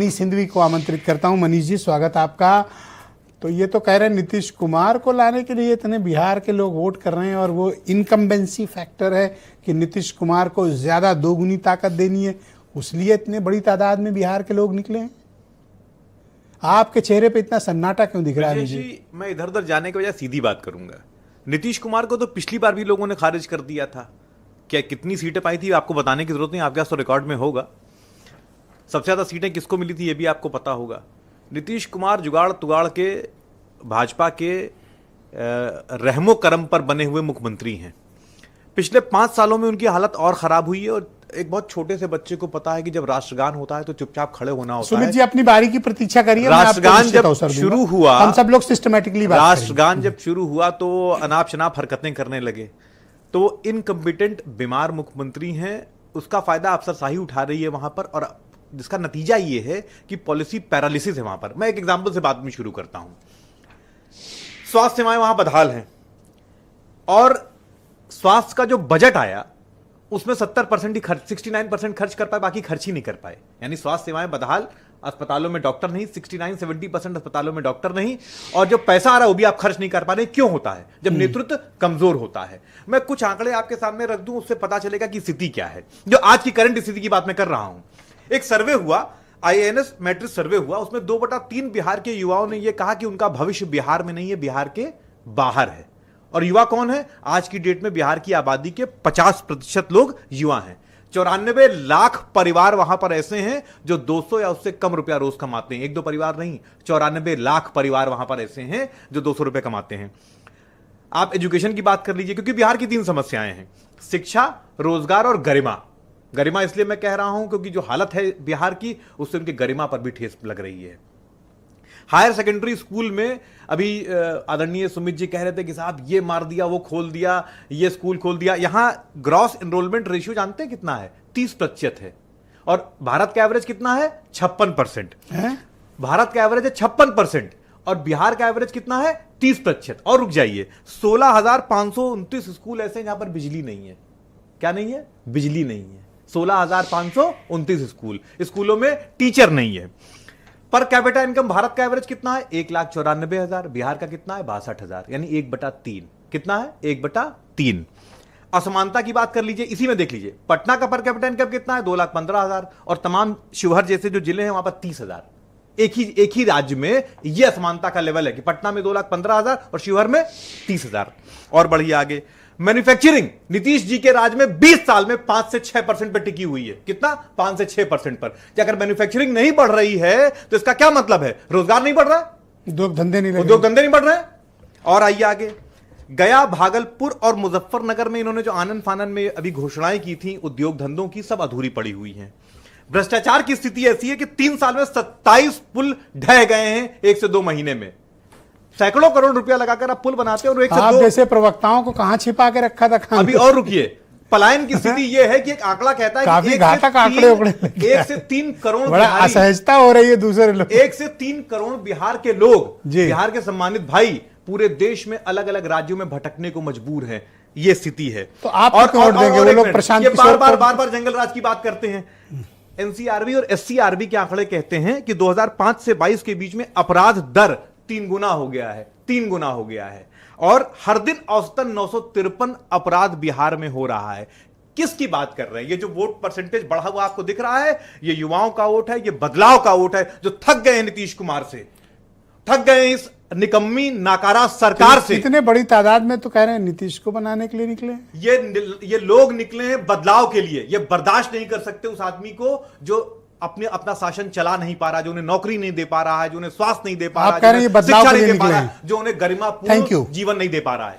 मनीष सिंधवी को आमंत्रित करता हूं। मनीष जी, स्वागत आपका। तो ये तो कह रहे हैं नीतीश कुमार को लाने के लिए इतने बिहार के लोग वोट कर रहे हैं और वो इनकम्बेंसी फैक्टर है कि नीतीश कुमार को ज्यादा दोगुनी ताकत देनी है, इसलिए इतने बड़ी तादाद में बिहार के लोग निकले हैं। आपके चेहरे पे इतना सन्नाटा क्यों दिख रहा है? मुझे मैं इधर उधर जाने के बजाय सीधी बात करूंगा। नीतीश कुमार को तो पिछली बार भी लोगों ने खारिज कर दिया था। क्या कितनी सीटें पाई थी आपको बताने की जरूरत नहीं, आपके पास तो रिकॉर्ड में होगा। सबसे ज्यादा सीटें किसको मिली थी ये भी आपको पता होगा। नीतीश कुमार जुगाड़ तुगाड़ के भाजपा के रहमो करम पर बने हुए मुख्यमंत्री हैं। पिछले 5 सालों में उनकी हालत और खराब हुई है। और एक बहुत छोटे से बच्चे को पता है कि जब राष्ट्रगान होता है तो चुपचाप खड़े होना होता है। सुमित जी, अपनी बारी की प्रतीक्षा करिए। राष्ट्रगान जब शुरू हुआ, हम सब लोग सिस्टमैटिकली राष्ट्रगान जब शुरू हुआ तो अनाप शनाप हरकतें करने लगे। तो इनकम्पिटेंट बीमार मुख्यमंत्री हैं, उसका फायदा अफसरशाही उठा रही है वहां पर, और जिसका नतीजा ये है कि पॉलिसी पैरालिसिस है वहां पर। मैं एक एग्जांपल से बात में शुरू करता हूं। स्वास्थ्य सेवाएं वहां बदहाल हैं और स्वास्थ्य का जो बजट आया उसमें 70% ही खर्च, 69% खर्च कर पाए, बाकी खर्च ही नहीं कर पाए। यानी स्वास्थ्य सेवाएं बदहाल, अस्पतालों में डॉक्टर नहीं, 69-70% अस्पतालों में डॉक्टर नहीं, और जो पैसा आ रहा है वो भी आप खर्च नहीं कर पा रहे। क्यों होता है? जब नेतृत्व कमजोर होता है। मैं कुछ आंकड़े आपके सामने रख दूं, उससे पता चलेगा कि स्थिति क्या है। जो आज की करंट स्थिति की बात मैं कर रहा हूं। एक सर्वे हुआ, आईएनएस मैट्रिक्स सर्वे हुआ, उसमें 2/3 बिहार के युवाओं ने यह कहा कि उनका भविष्य बिहार में नहीं है, बिहार के बाहर है। और युवा कौन है? आज की डेट में बिहार की आबादी के 50% लोग युवा हैं। 94 लाख परिवार वहां पर ऐसे हैं जो 200 या उससे कम रुपया रोज कमाते हैं। 1-2 परिवार नहीं, 94 लाख परिवार वहां पर ऐसे हैं जो 200 रुपए कमाते हैं। आप एजुकेशन की बात कर लीजिए, क्योंकि बिहार की 3 समस्याएं हैं: शिक्षा, रोजगार और गरिमा। गरिमा इसलिए मैं कह रहा हूं क्योंकि जो हालत है बिहार की, उससे उनकी गरिमा पर भी ठेस लग रही है। हायर सेकेंडरी स्कूल में अभी आदरणीय सुमित जी कह रहे थे कि साहब ये मार दिया, वो खोल दिया, ये स्कूल खोल दिया। यहां ग्रॉस एनरोलमेंट रेशियो जानते हैं कितना है? 30% है। और भारत का एवरेज कितना है? 56%। भारत का एवरेज है 56% और बिहार का एवरेज कितना है? 30%। और रुक जाइए, 16,529 स्कूल ऐसे हैं जहां पर बिजली नहीं है। क्या नहीं है? बिजली नहीं है। 16,529 स्कूलों में टीचर नहीं है। पर कैपिटा इनकम भारत का एवरेज कितना है? 1,94,000। बिहार का कितना है? 62,000, यानी 1/3। कितना है? 1/3। असमानता की बात कर लीजिए, इसी में देख लीजिए। पटना का पर कैपिटा इनकम कितना है? 2,15,000। और तमाम शिवहर जैसे जो जिले हैं वहां पर 30,000। एक ही राज्य में यह असमानता का लेवल है कि पटना में 2,15,000 और शिवहर में 30,000। और बढ़िए आगे, मैन्युफैक्चरिंग नीतीश जी के राज में 20 साल में 5 से 6% पर टिकी हुई है। कितना? 5 से 6% पर। कि अगर मैन्युफैक्चरिंग नहीं बढ़ रही है तो इसका क्या मतलब है? रोजगार नहीं बढ़ रहा है, उद्योग धंधे नहीं बढ़ रहे हैं। और आइए आगे, गया, भागलपुर और मुजफ्फरनगर में इन्होंने जो आनन फानन में अभी घोषणाएं की थी उद्योग धंधों की, सब अधूरी पड़ी हुई हैं। भ्रष्टाचार की स्थिति ऐसी है कि 3 साल में 27 पुल ढह गए हैं 1 से 2 महीने में। सैकड़ों करोड़ रुपया लगाकर आप पुल बनाते हैं और 1 से 2। आप जैसे प्रवक्ताओं को कहां छिपा के रखा था? अभी और रुकिए, पलायन की स्थिति यह है कि एक आंकड़ा कहता है काफी घातक आंकड़े 1 से 3 करोड़, बड़ा असहजता हो रही है दूसरे लोग। 1 से 3 करोड़ बिहार के लोग, बिहार के सम्मानित भाई पूरे देश में अलग अलग राज्यों में भटकने को मजबूर है। ये स्थिति है। तो आप और देंगे वो लोग? प्रशांत किशोर बार जंगल राज की बात करते हैं। एनसीआरबी और एससीआरबी के आंकड़े कहते हैं कि 2005 से 22 के बीच में अपराध दर 3 गुना हो गया है। 3 गुना हो गया है। और हर दिन औसतन 953 अपराध बिहार में हो रहा है। किसकी बात कर रहे हैं? ये जो वोट परसेंटेज बढ़ा हुआ आपको दिख रहा है, ये युवाओं का वोट है, ये बदलाव का वोट है, जो थक गए हैं नीतीश कुमार से, थक गए हैं इस निकम्मी नाकारा सरकार से। इतने बड़ी तादाद में तो कह रहे हैं नीतीश को बनाने के लिए निकले। ये लोग निकले हैं बदलाव के लिए। ये बर्दाश्त नहीं कर सकते उस आदमी को जो अपना शासन चला नहीं पा रहा, जो उन्हें नौकरी नहीं दे पा रहा है, जो उन्हें स्वास्थ्य नहीं दे पा रहा है, जो उन्हें शिक्षा नहीं दे पा रहा है, जो उन्हें गरिमापूर्ण जीवन नहीं दे पा रहा है।